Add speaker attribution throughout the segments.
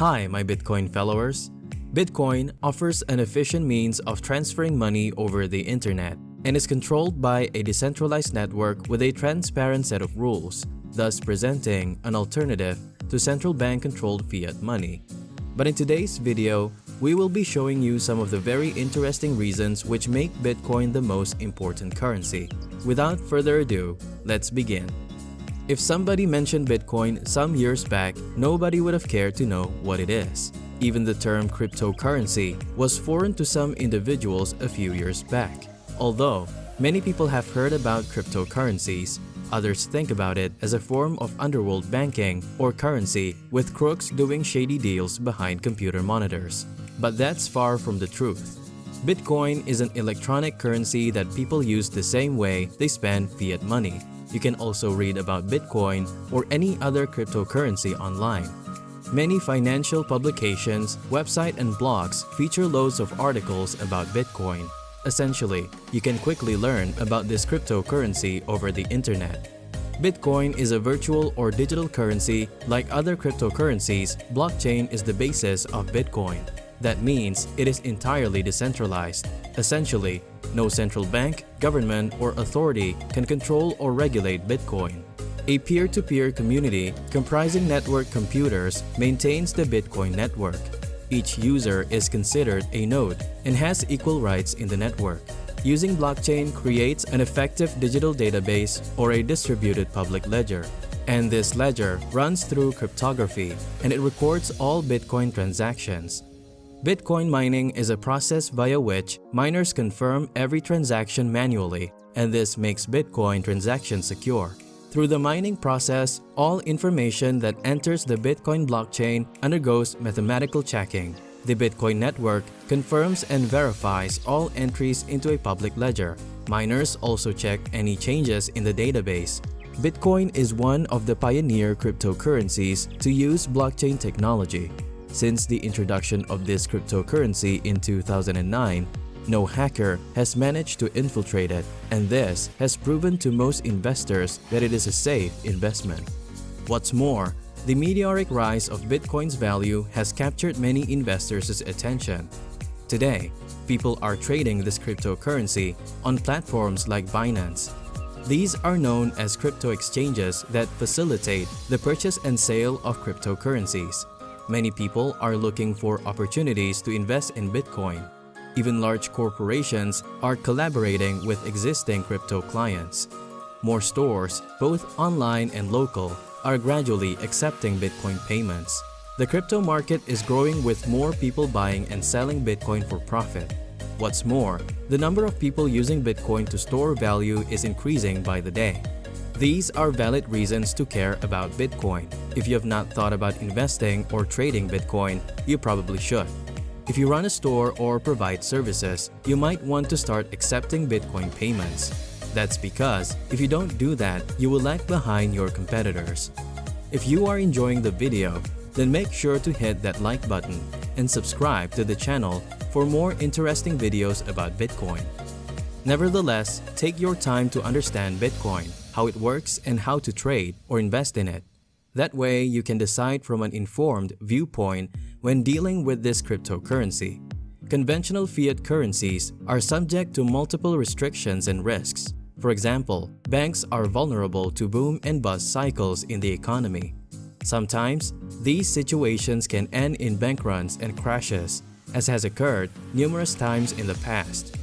Speaker 1: Hi, my Bitcoin followers. Bitcoin offers an efficient means of transferring money over the internet and is controlled by a decentralized network with a transparent set of rules, thus presenting an alternative to central bank-controlled fiat money. But in today's video, we will be showing you some of the very interesting reasons which make Bitcoin the most important currency. Without further ado, let's begin. If somebody mentioned Bitcoin some years back, nobody would have cared to know what it is. Even the term cryptocurrency was foreign to some individuals a few years back. Although many people have heard about cryptocurrencies, others think about it as a form of underworld banking or currency with crooks doing shady deals behind computer monitors. But that's far from the truth. Bitcoin is an electronic currency that people use the same way they spend fiat money. You can also read about Bitcoin or any other cryptocurrency online. Many financial publications, websites, and blogs feature loads of articles about Bitcoin. Essentially, you can quickly learn about this cryptocurrency over the internet. Bitcoin is a virtual or digital currency. Like other cryptocurrencies, blockchain is the basis of Bitcoin. That means it is entirely decentralized. Essentially, no central bank, government, or authority can control or regulate Bitcoin. A peer-to-peer community comprising network computers maintains the Bitcoin network. Each user is considered a node and has equal rights in the network. Using blockchain creates an effective digital database or a distributed public ledger. And this ledger runs through cryptography and it records all Bitcoin transactions. Bitcoin mining is a process via which miners confirm every transaction manually, and this makes Bitcoin transactions secure. Through the mining process, all information that enters the Bitcoin blockchain undergoes mathematical checking. The Bitcoin network confirms and verifies all entries into a public ledger. Miners also check any changes in the database. Bitcoin is one of the pioneer cryptocurrencies to use blockchain technology. Since the introduction of this cryptocurrency in 2009, no hacker has managed to infiltrate it, and this has proven to most investors that it is a safe investment. What's more, the meteoric rise of Bitcoin's value has captured many investors' attention. Today, people are trading this cryptocurrency on platforms like Binance. These are known as crypto exchanges that facilitate the purchase and sale of cryptocurrencies. Many people are looking for opportunities to invest in Bitcoin. Even large corporations are collaborating with existing crypto clients. More stores, both online and local, are gradually accepting Bitcoin payments. The crypto market is growing with more people buying and selling Bitcoin for profit. What's more, the number of people using Bitcoin to store value is increasing by the day. These are valid reasons to care about Bitcoin. If you have not thought about investing or trading Bitcoin, you probably should. If you run a store or provide services, you might want to start accepting Bitcoin payments. That's because if you don't do that, you will lag behind your competitors. If you are enjoying the video, then make sure to hit that like button and subscribe to the channel for more interesting videos about Bitcoin. Nevertheless, take your time to understand Bitcoin, how it works, and how to trade or invest in it. That way, you can decide from an informed viewpoint when dealing with this cryptocurrency. Conventional fiat currencies are subject to multiple restrictions and risks. For example, banks are vulnerable to boom and bust cycles in the economy. Sometimes, these situations can end in bank runs and crashes, as has occurred numerous times in the past.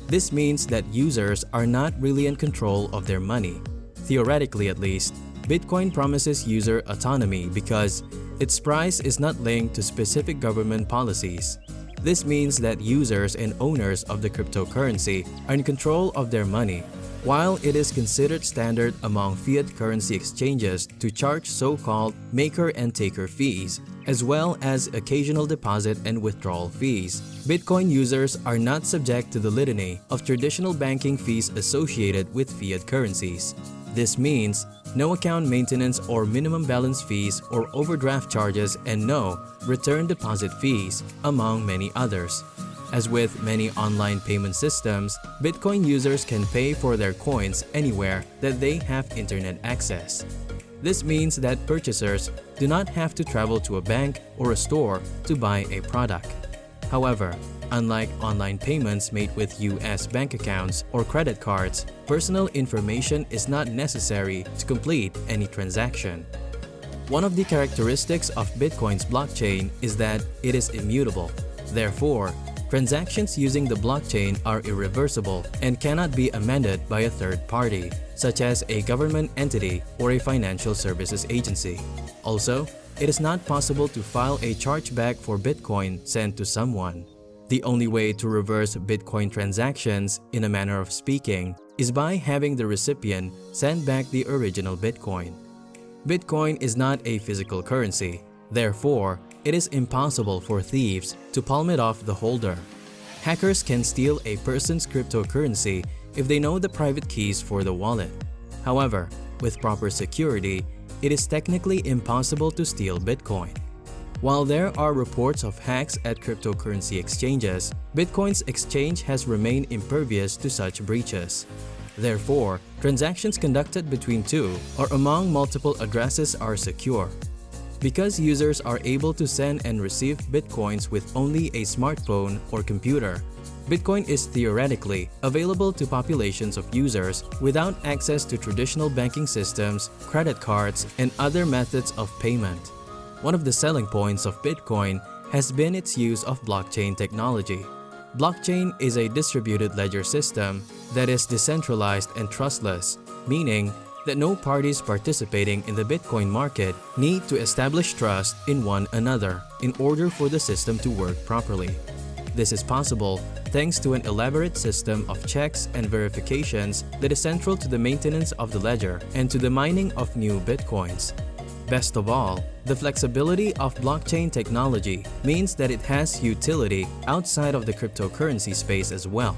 Speaker 1: This means that users are not really in control of their money. Theoretically at least, Bitcoin promises user autonomy because its price is not linked to specific government policies. This means that users and owners of the cryptocurrency are in control of their money. While it is considered standard among fiat currency exchanges to charge so-called maker and taker fees, as well as occasional deposit and withdrawal fees, Bitcoin users are not subject to the litany of traditional banking fees associated with fiat currencies. This means no account maintenance or minimum balance fees or overdraft charges, and no return deposit fees, among many others. As with many online payment systems, Bitcoin users can pay for their coins anywhere that they have internet access. This means that purchasers do not have to travel to a bank or a store to buy a product. However, unlike online payments made with US bank accounts or credit cards, personal information is not necessary to complete any transaction. One of the characteristics of Bitcoin's blockchain is that it is immutable. Therefore, transactions using the blockchain are irreversible and cannot be amended by a third party, such as a government entity or a financial services agency. Also, it is not possible to file a chargeback for Bitcoin sent to someone. The only way to reverse Bitcoin transactions, in a manner of speaking, is by having the recipient send back the original Bitcoin. Bitcoin is not a physical currency. Therefore, it is impossible for thieves to palm it off the holder. Hackers can steal a person's cryptocurrency if they know the private keys for the wallet. However, with proper security, it is technically impossible to steal Bitcoin. While there are reports of hacks at cryptocurrency exchanges, Bitcoin's exchange has remained impervious to such breaches. Therefore, transactions conducted between two or among multiple addresses are secure. Because users are able to send and receive Bitcoins with only a smartphone or computer, Bitcoin is theoretically available to populations of users without access to traditional banking systems, credit cards, and other methods of payment. One of the selling points of Bitcoin has been its use of blockchain technology. Blockchain is a distributed ledger system that is decentralized and trustless, meaning that no parties participating in the Bitcoin market need to establish trust in one another in order for the system to work properly. This is possible thanks to an elaborate system of checks and verifications that is central to the maintenance of the ledger and to the mining of new Bitcoins. Best of all, the flexibility of blockchain technology means that it has utility outside of the cryptocurrency space as well.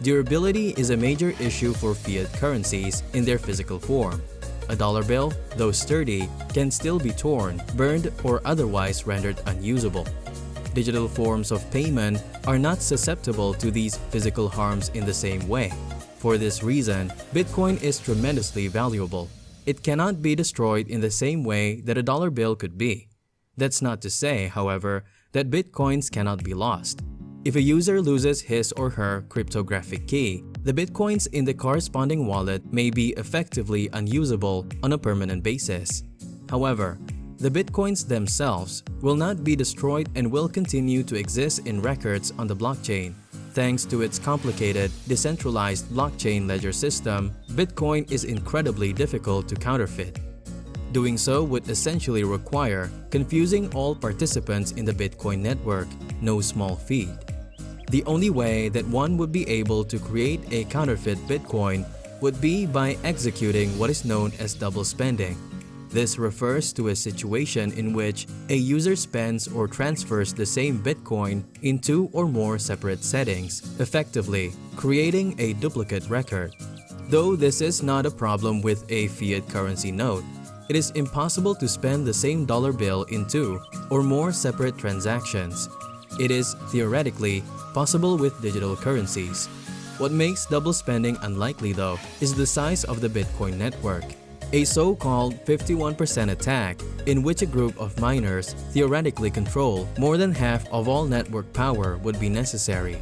Speaker 1: Durability is a major issue for fiat currencies in their physical form. A dollar bill, though sturdy, can still be torn, burned, or otherwise rendered unusable. Digital forms of payment are not susceptible to these physical harms in the same way. For this reason, Bitcoin is tremendously valuable. It cannot be destroyed in the same way that a dollar bill could be. That's not to say, however, that Bitcoins cannot be lost. If a user loses his or her cryptographic key, the Bitcoins in the corresponding wallet may be effectively unusable on a permanent basis. However, the Bitcoins themselves will not be destroyed and will continue to exist in records on the blockchain. Thanks to its complicated, decentralized blockchain ledger system, Bitcoin is incredibly difficult to counterfeit. Doing so would essentially require confusing all participants in the Bitcoin network, no small feat. The only way that one would be able to create a counterfeit Bitcoin would be by executing what is known as double spending. This refers to a situation in which a user spends or transfers the same Bitcoin in two or more separate settings, effectively creating a duplicate record. Though this is not a problem with a fiat currency note, it is impossible to spend the same dollar bill in two or more separate transactions. It is theoretically possible with digital currencies. What makes double spending unlikely, though, is the size of the Bitcoin network. A so-called 51% attack, in which a group of miners theoretically control more than half of all network power, would be necessary.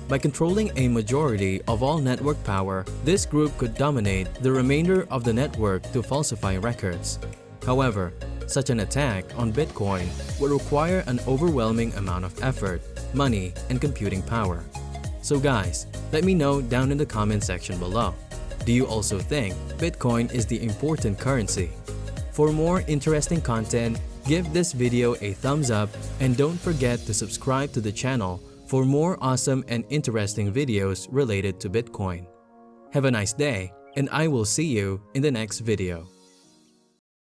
Speaker 1: By controlling a majority of all network power, this group could dominate the remainder of the network to falsify records. However, such an attack on Bitcoin would require an overwhelming amount of effort, money, and computing power. So guys, let me know down in the comment section below. Do you also think Bitcoin is the important currency? For more interesting content, give this video a thumbs up and don't forget to subscribe to the channel for more awesome and interesting videos related to Bitcoin. Have a nice day, and I will see you in the next video.